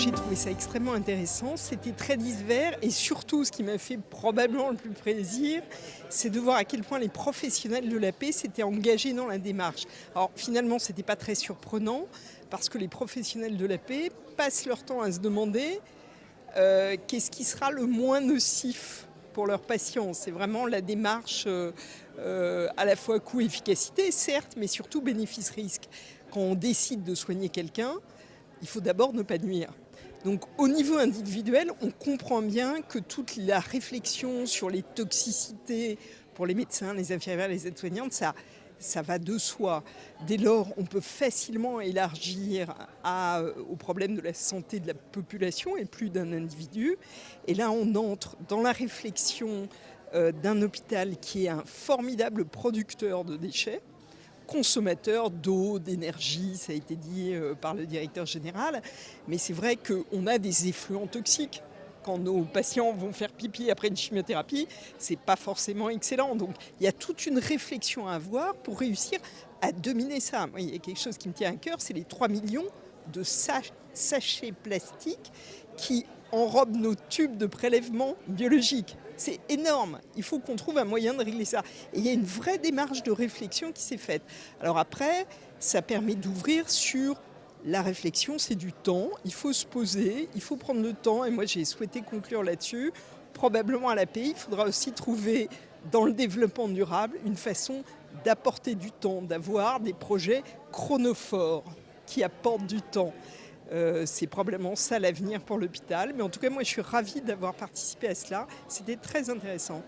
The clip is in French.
J'ai trouvé ça extrêmement intéressant, c'était très divers et surtout ce qui m'a fait probablement le plus plaisir, c'est de voir à quel point les professionnels de la paix s'étaient engagés dans la démarche. Alors finalement, ce n'était pas très surprenant parce que les professionnels de la paix passent leur temps à se demander qu'est-ce qui sera le moins nocif pour leurs patients. C'est vraiment la démarche à la fois coût-efficacité, certes, mais surtout bénéfice-risque. Quand on décide de soigner quelqu'un, il faut d'abord ne pas nuire. Donc au niveau individuel, on comprend bien que toute la réflexion sur les toxicités pour les médecins, les infirmières, les aides-soignantes, ça va de soi. Dès lors, on peut facilement élargir au problème de la santé de la population et plus d'un individu. Et là, on entre dans la réflexion d'un hôpital qui est un formidable producteur de déchets, consommateur d'eau, d'énergie, ça a été dit par le directeur général, mais c'est vrai qu'on a des effluents toxiques. Quand nos patients vont faire pipi après une chimiothérapie, c'est pas forcément excellent. Donc il y a toute une réflexion à avoir pour réussir à dominer ça. Moi, il y a quelque chose qui me tient à cœur, c'est les 3 millions de sachets plastiques qui enrobent nos tubes de prélèvement biologique. C'est énorme, il faut qu'on trouve un moyen de régler ça. Et il y a une vraie démarche de réflexion qui s'est faite. Alors après, ça permet d'ouvrir sur la réflexion, c'est du temps, il faut se poser, il faut prendre le temps, et moi j'ai souhaité conclure là-dessus. Probablement à la paix, il faudra aussi trouver dans le développement durable une façon d'apporter du temps, d'avoir des projets chronophores qui apportent du temps. C'est probablement ça l'avenir pour l'hôpital. Mais en tout cas, moi, je suis ravie d'avoir participé à cela. C'était très intéressant.